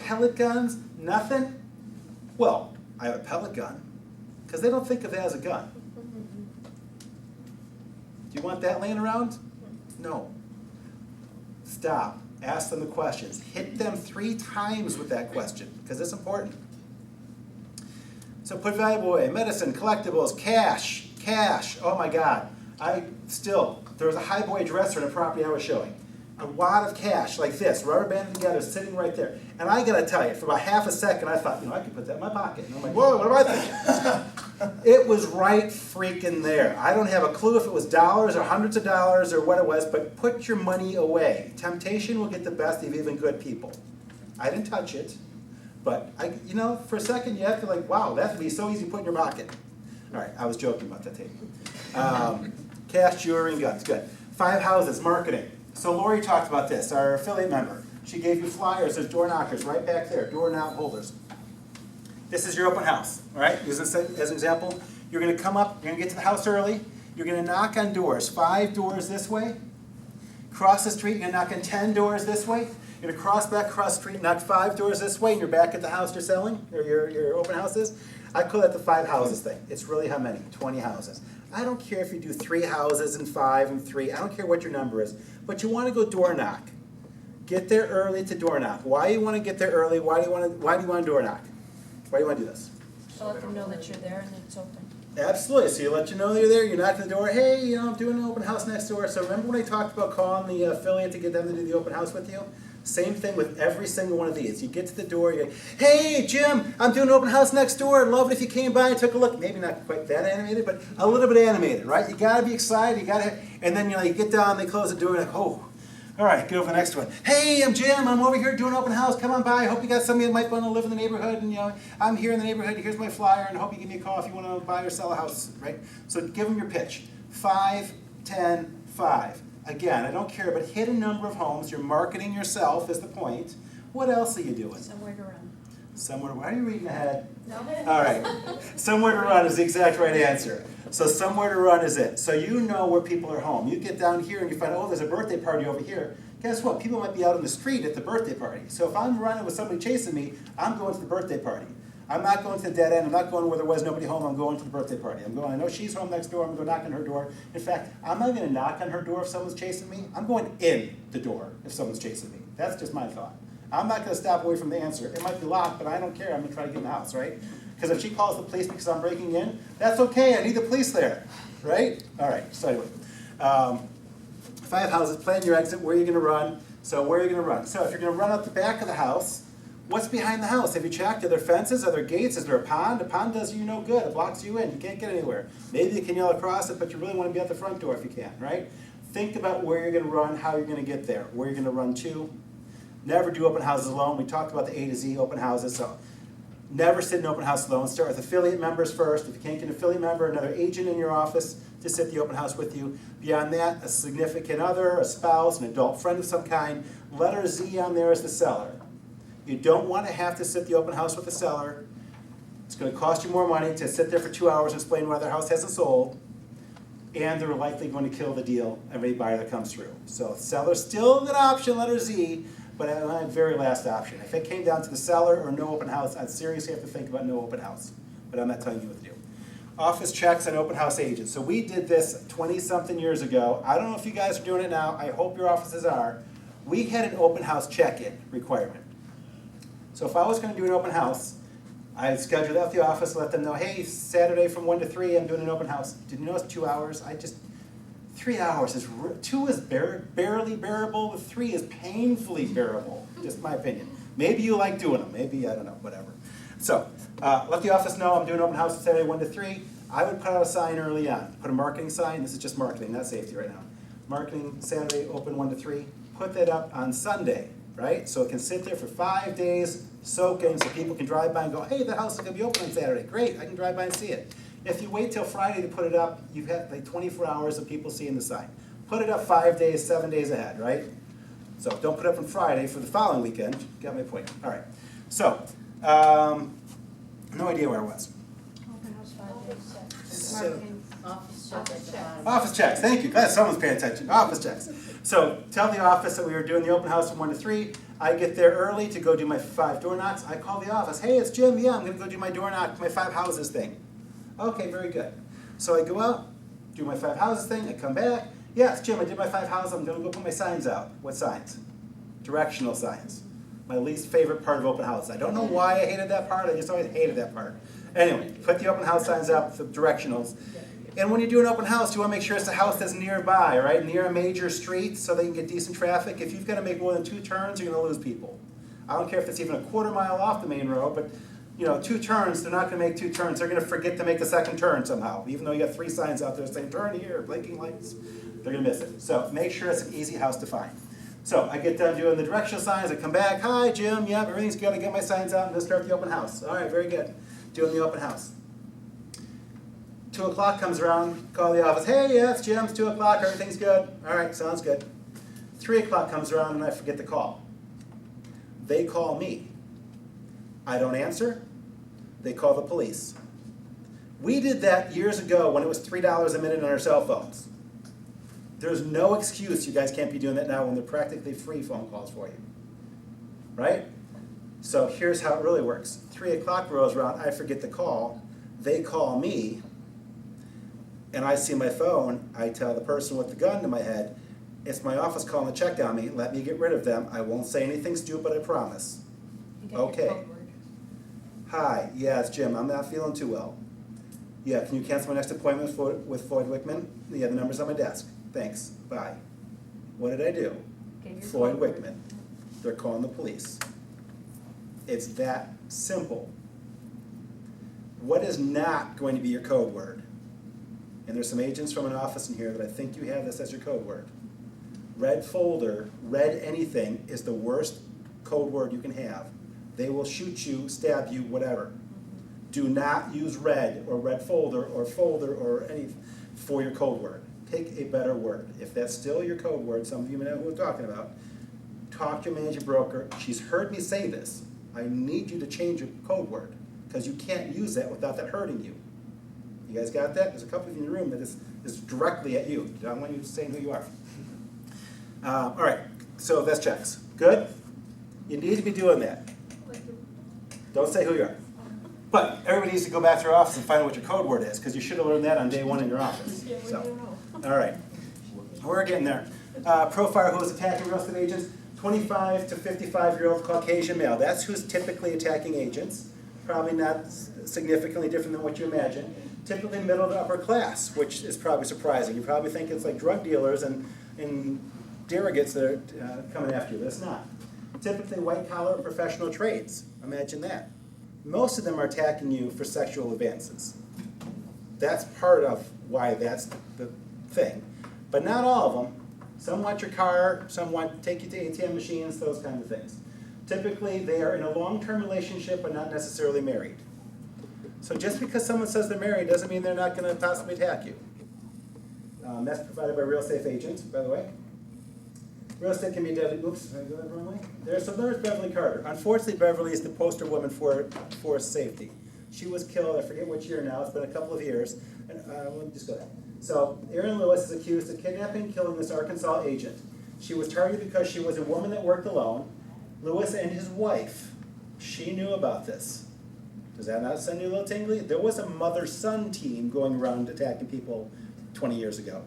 pellet guns, nothing. Well, I have a pellet gun, because they don't think of it as a gun. Do you want that laying around? No. Stop. Ask them the questions. Hit them 3 times with that question, because it's important. So put valuable away. Medicine, collectibles, cash. Cash. Oh my God. There was a high boy dresser in a property I was showing. A wad of cash like this, rubber banded together, sitting right there. And I gotta tell you, for about half a second, I thought, I could put that in my pocket. And I'm like, whoa, what am I thinking? It was right freaking there. I don't have a clue if it was dollars or hundreds of dollars or what it was, but put your money away. Temptation will get the best of even good people. I didn't touch it, but for a second you have to wow, that would be so easy to put in your pocket. All right, I was joking about that tape. Cash, jewelry, and guns, good. 5 houses, marketing. So Lori talked about this, our affiliate member. She gave you flyers, there's door knockers right back there, door knob holders. This is your open house, all right? Use this as an example. You're gonna come up, you're gonna get to the house early, you're gonna knock on doors, 5 doors this way. Cross the street, you're gonna knock on 10 doors this way. You're gonna cross the street, knock 5 doors this way, and you're back at the house you're selling, or your open house is. I call that the 5 houses thing. It's really how many? 20 houses. I don't care if you do 3 houses and 5 and 3. I don't care what your number is. But you want to go door knock. Get there early to door knock. Why do you want to get there early? Why do you want to door knock? Why do you want to do this? So let them know that you're there and that it's open. Absolutely. So you let you know you're there. You knock on the door. Hey, I'm doing an open house next door. So remember when I talked about calling the affiliate to get them to do the open house with you? Same thing with every single one of these. You get to the door, you go, hey, Jim, I'm doing an open house next door. I'd love it if you came by and took a look. Maybe not quite that animated, but a little bit animated, right? You got to be excited. And then you get down, they close the door, and oh, all right, get over the next one. Hey, I'm Jim. I'm over here doing an open house. Come on by. I hope you got somebody that might want to live in the neighborhood. And I'm here in the neighborhood. Here's my flyer, and I hope you give me a call if you want to buy or sell a house, right? So give them your pitch. 5, 10, 5. Again, I don't care, but hit a number of homes. You're marketing yourself is the point. What else are you doing? Somewhere to run. Why are you reading ahead? No. All right. Somewhere to run is the exact right answer. So somewhere to run is it. So you know where people are home. You get down here and you find, oh, there's a birthday party over here. Guess what? People might be out on the street at the birthday party. So if I'm running with somebody chasing me, I'm going to the birthday party. I'm not going to the dead end. I'm not going where there was nobody home. I'm going to the birthday party. I know she's home next door. I'm going to go knock on her door. In fact, I'm not going to knock on her door if someone's chasing me. I'm going in the door if someone's chasing me. That's just my thought. I'm not going to stop away from the answer. It might be locked, but I don't care. I'm going to try to get in the house, right? Because if she calls the police because I'm breaking in, that's okay. I need the police there, right? All right, so anyway. 5 houses, plan your exit, where you're going to run. So where are you going to run? So if you're going to run out the back of the house, what's behind the house? Have you checked? Are there fences? Are there gates? Is there a pond? A pond does you no good. It blocks you in. You can't get anywhere. Maybe you can yell across it, but you really want to be at the front door if you can, right? Think about where you're going to run, how you're going to get there, where you're going to run to. Never do open houses alone. We talked about the A to Z open houses, so never sit in open house alone. Start with affiliate members first. If you can't get an affiliate member, another agent in your office to sit the open house with you. Beyond that, a significant other, a spouse, an adult friend of some kind. Letter Z on there is the seller. You don't want to have to sit the open house with the seller. It's going to cost you more money to sit there for 2 hours and explain why their house hasn't sold. And they're likely going to kill the deal, every buyer that comes through. So seller's still an option, letter Z, but my very last option. If it came down to the seller or no open house, I'd seriously have to think about no open house. But I'm not telling you what to do. Office checks and open house agents. So we did this 20-something years ago. I don't know if you guys are doing it now. I hope your offices are. We had an open house check-in requirement. So if I was going to do an open house, I'd schedule out the office, let them know, hey, Saturday from 1 to 3, I'm doing an open house. Did you know it's 2 hours? 3 hours is, 2 is barely bearable, but 3 is painfully bearable, just my opinion. Maybe you like doing them, maybe, I don't know, whatever. So, let the office know I'm doing open house Saturday 1 to 3. I would put out a sign early on. Put a marketing sign, this is just marketing, not safety right now. Marketing, Saturday, open 1 to 3. Put that up on Sunday, right? So it can sit there for 5 days, soaking, so people can drive by and go, hey, the house is going to be open on Saturday. Great, I can drive by and see it. If you wait till Friday to put it up, you've had like 24 hours of people seeing the sign. Put it up 5 days, 7 days ahead, right? So don't put it up on Friday for the following weekend. Got my point. All right. So, no idea where I was. Open house 5 days. So, Marketing, office checks. office checks, thank you. Glad someone's paying attention. Office checks. So tell the office that we were doing the open house from 1 to 3. I get there early to go do my 5 door knocks. I call the office. Hey, it's Jim. Yeah, I'm going to go do my door knock, my 5 houses thing. Okay, very good. So I go out, do my 5 houses thing. I come back. Yeah, it's Jim. I did my 5 houses. I'm going to go put my signs out. What signs? Directional signs. My least favorite part of open house. I don't know why I hated that part. I just always hated that part. Anyway, put the open house signs out, the directionals. And when you do an open house, you want to make sure it's a house that's nearby, right? Near a major street so they can get decent traffic. If you've got to make more than 2 turns, you're going to lose people. I don't care if it's even a quarter mile off the main road, but 2 turns, they're not going to make 2 turns. They're going to forget to make the second turn somehow. Even though you got 3 signs out there saying, turn here, blinking lights, they're going to miss it. So make sure it's an easy house to find. So I get done doing the directional signs. I come back. Hi, Jim. Yep, everything's good. I get my signs out and then start the open house. All right, very good. Doing the open house. 2 o'clock comes around, call the office. Hey, yeah, it's Jim, it's 2 o'clock, everything's good. All right, sounds good. 3 o'clock comes around and I forget the call. They call me. I don't answer. They call the police. We did that years ago when it was $3 a minute on our cell phones. There's no excuse you guys can't be doing that now when they're practically free phone calls for you. Right? So here's how it really works. 3 o'clock rolls around, I forget the call. They call me. And I see my phone, I tell the person with the gun to my head, it's my office calling to check on me, let me get rid of them. I won't say anything stupid, I promise. Okay. Hi, yeah, it's Jim, I'm not feeling too well. Yeah, can you cancel my next appointment with Floyd Wickman? Yeah, the number's on my desk. Thanks, bye. What did I do? Floyd Wickman. They're calling the police. It's that simple. What is not going to be your code word? And there's some agents from an office in here that I think you have this as your code word. Red folder, red anything is the worst code word you can have. They will shoot you, stab you, whatever. Do not use red or red folder or any for your code word. Pick a better word. If that's still your code word, some of you may know who I'm talking about, talk to your managing broker. She's heard me say this. I need you to change your code word because you can't use that without that hurting you. You guys got that? There's a couple of you in the room that is directly at you. I don't want you saying who you are. All right, so that's checks. Good? You need to be doing that. Don't say who you are. But everybody needs to go back to your office and find out what your code word is, because you should have learned that on day 1 in your office. So, all right, we're getting there. Profiler who is attacking real estate agents, 25 to 55-year-old Caucasian male. That's who's typically attacking agents. Probably not significantly different than what you imagine. Typically middle to upper class, which is probably surprising. You probably think it's like drug dealers and derogates that are coming after you, but it's not. Typically white-collar professional trades. Imagine that. Most of them are attacking you for sexual advances. That's part of why that's the thing. But not all of them. Some want your car, some want to take you to ATM machines, those kinds of things. Typically, they are in a long-term relationship but not necessarily married. So just because someone says they're married doesn't mean they're not going to possibly attack you. That's provided by Real Safe Agents, by the way. Real estate can be deadly. Oops, did I go that wrong way? There's Beverly Carter. Unfortunately, Beverly is the poster woman for safety. She was killed, I forget which year now, it's been a couple of years. And, let me just go ahead. So, Erin Lewis is accused of kidnapping and killing this Arkansas agent. She was targeted because she was a woman that worked alone. Lewis and his wife, she knew about this. Does that not send you a little tingly? There was a mother-son team going around attacking people 20 years ago.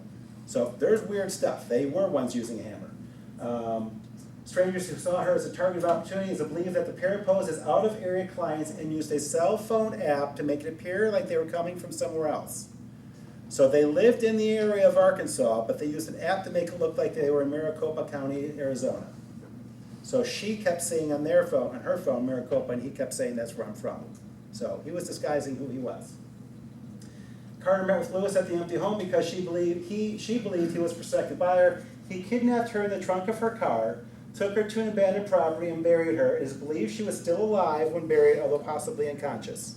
So there's weird stuff. They were ones using a hammer. Strangers who saw her as a target of opportunities believe that the pair posed as out-of-area clients and used a cell phone app to make it appear like they were coming from somewhere else. So they lived in the area of Arkansas, but they used an app to make it look like they were in Maricopa County, Arizona. So she kept saying on her phone, Maricopa, and he kept saying that's where I'm from. So he was disguising who he was. Carter met with Lewis at the empty home because she believed he was a prospective buyer. He kidnapped her in the trunk of her car, took her to an abandoned property, and buried her. It is believed she was still alive when buried, although possibly unconscious.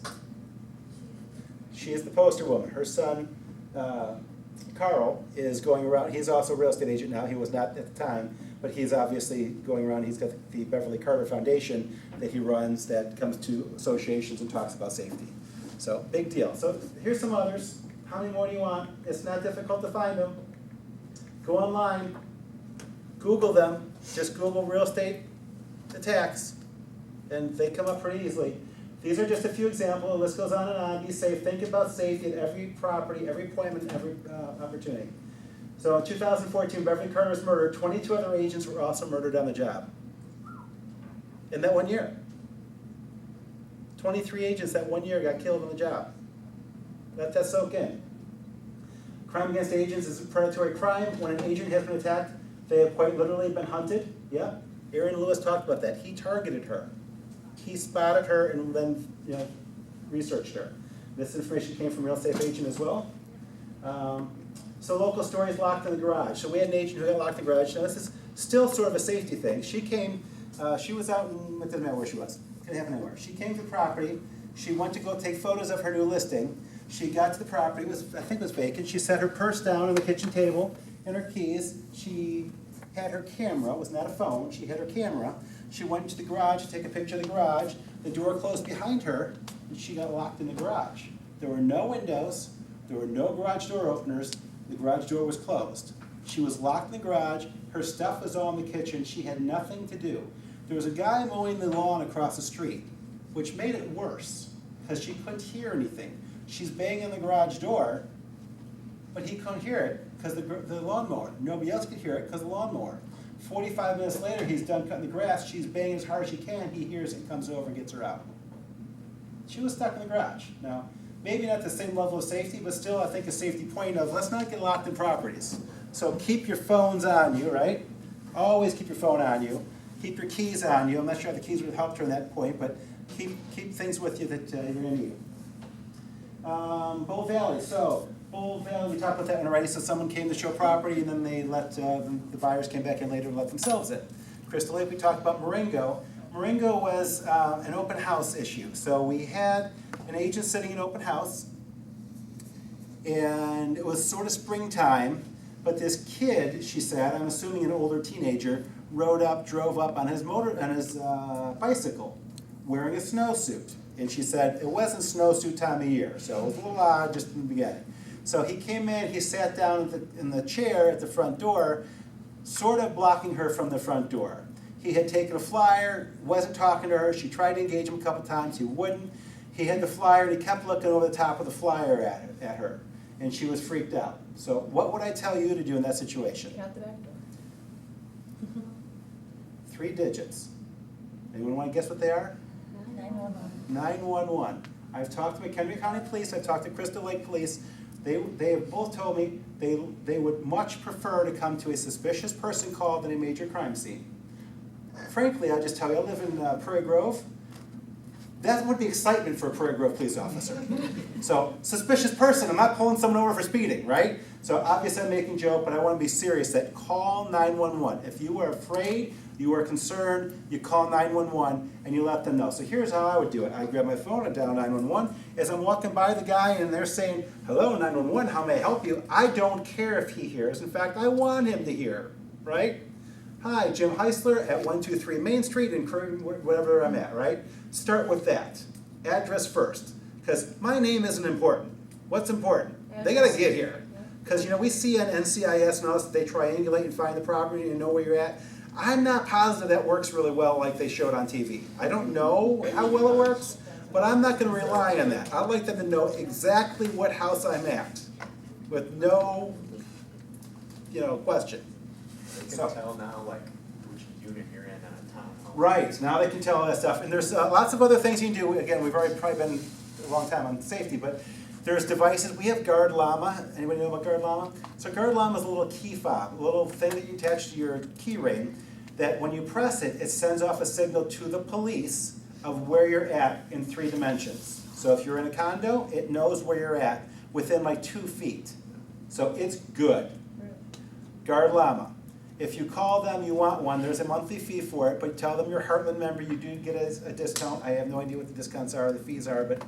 She is the poster woman. Her son, Carl, is going around. He's also a real estate agent now. He was not at the time, but he's obviously going around. He's got the Beverly Carter Foundation that he runs that comes to associations and talks about safety. So, big deal. So, here's some others. How many more do you want? It's not difficult to find them. Go online. Google them, just Google real estate attacks, and they come up pretty easily. These are just a few examples, the list goes on and on. Be safe, think about safety at every property, every appointment, every opportunity. So in 2014, Beverly Carter was murdered, 22 other agents were also murdered on the job. In that 1 year. 23 agents that 1 year got killed on the job. Let that soak in. Crime against agents is a predatory crime. When an agent has been attacked, they have quite literally been hunted. Yeah, Aaron Lewis talked about that. He targeted her. He spotted her and then researched her. This information came from Real Safe Agent as well. So local stories, locked in the garage. So we had an agent who got locked in the garage. Now this is still sort of a safety thing. She came, she was out in, it doesn't matter where she was. Could happen anywhere. She came to the property. She went to go take photos of her new listing. She got to the property, I think it was vacant. She set her purse down on the kitchen table and her keys. She had her camera, it was not a phone, she had her camera. She went into the garage to take a picture of the garage. The door closed behind her and she got locked in the garage. There were no windows, there were no garage door openers, the garage door was closed. She was locked in the garage, her stuff was all in the kitchen, she had nothing to do. There was a guy mowing the lawn across the street, which made it worse, because she couldn't hear anything. She's banging on the garage door, but he couldn't hear it because the lawnmower. Nobody else could hear it because of the lawnmower. 45 minutes later, he's done cutting the grass. She's banging as hard as she can. He hears it, comes over and gets her out. She was stuck in the garage. Now, maybe not the same level of safety, but still I think a safety point of let's not get locked in properties. So keep your phones on you, right? Always keep your phone on you. Keep your keys on you. I'm not sure if the keys would have helped her in that point, but keep things with you that you're going to need. Bull Valley. So Bull Valley, we talked about that one already. So someone came to show property, and then they let the buyers came back in later and let themselves in. Crystal Lake, we talked about Marengo. Marengo was an open house issue. So we had an agent sitting in open house, and it was sort of springtime. But this kid, she said, I'm assuming an older teenager, drove up on his bicycle, wearing a snowsuit. And she said it wasn't snowsuit time of year, so it was a little odd just in the beginning. So he came in, he sat down in the chair at the front door, sort of blocking her from the front door. He had taken a flyer, wasn't talking to her. She tried to engage him a couple times, he wouldn't. He had the flyer and he kept looking over the top of the flyer at her, and she was freaked out. So what would I tell you to do in that situation? Get out the back door. 3 digits. Anyone want to guess what they are? 911. 911. I've talked to McHenry County Police, I've talked to Crystal Lake Police. They have both told me they would much prefer to come to a suspicious person call than a major crime scene. Frankly, I'll just tell you, I live in Prairie Grove. That would be excitement for a Prairie Grove police officer. So, suspicious person, I'm not pulling someone over for speeding, right? So obviously I'm making a joke, but I want to be serious that call 911. If you are afraid, you are concerned, you call 911 and you let them know. So here's how I would do it. I grab my phone, I dial 911. As I'm walking by the guy and they're saying, hello, 911, how may I help you? I don't care if he hears. In fact, I want him to hear, right? Hi, Jim Heisler at 123 Main Street in whatever I'm at, right? Start with that. Address first. Because my name isn't important. What's important? They got to get here. Because, we see on NCIS and all this, they triangulate and find the property and know where you're at. I'm not positive that works really well like they showed on TV. I don't know how well it works, but I'm not going to rely on that. I'd like them to know exactly what house I'm at with no, question. They can tell now, like, which unit you're in on a townhome. Right, now they can tell all that stuff. And there's lots of other things you can do. Again, we've already probably been a long time on safety, but there's devices. We have Guard Llama. Anybody know about Guard Llama? So Guard Llama is a little key fob, a little thing that you attach to your key ring that when you press it, it sends off a signal to the police of where you're at in 3 dimensions. So if you're in a condo, it knows where you're at within like 2 feet. So it's good. Guard Llama. If you call them, you want one, there's a monthly fee for it, but tell them you're a Heartland member, you do get a discount. I have no idea what the discounts are, the fees are, but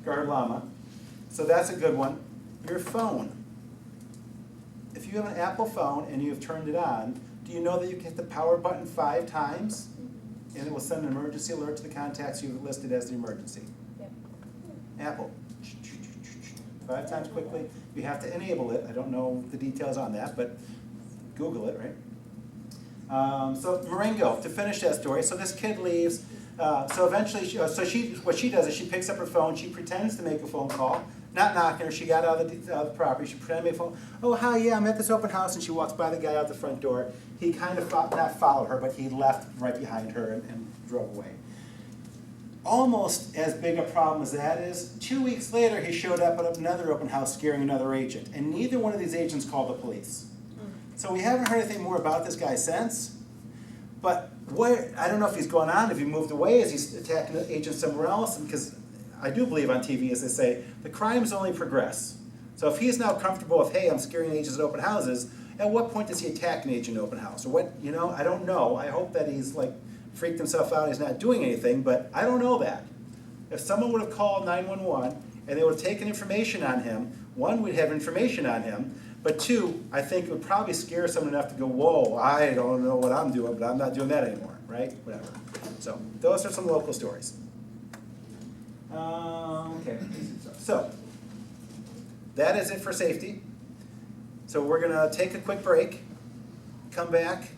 Guard Llama. So that's a good one. Your phone. If you have an Apple phone and you've turned it on, do you know that you can hit the power button 5 times and it will send an emergency alert to the contacts you've listed as the emergency? Yep. Apple. 5 times quickly. You have to enable it. I don't know the details on that, but Google it, right? So Marengo, to finish that story, so this kid leaves. So eventually, what she does is she picks up her phone, she pretends to make a phone call, not knocking her, she got out of the property, she pretended to make a phone. Oh, hi, yeah, I'm at this open house, and she walks by the guy out the front door. He kind of, not followed her, but he left right behind her and drove away. Almost as big a problem as that is, 2 weeks later, he showed up at another open house scaring another agent, and neither one of these agents called the police. So we haven't heard anything more about this guy since, but I don't know if he's gone on, if he moved away, is he attacking the agent somewhere else? Because I do believe on TV, as they say, the crimes only progress. So if he's now comfortable with, hey, I'm scaring agents at open houses, at what point does he attack an agent at open house? Or what, I don't know. I hope that he's like freaked himself out, he's not doing anything, but I don't know that. If someone would have called 911 and they would have taken information on him, one, we'd have information on him, but two, I think it would probably scare someone enough to go, whoa, I don't know what I'm doing, but I'm not doing that anymore, right? Whatever. So those are some local stories. Okay, so that is it for safety. So we're gonna take a quick break, come back,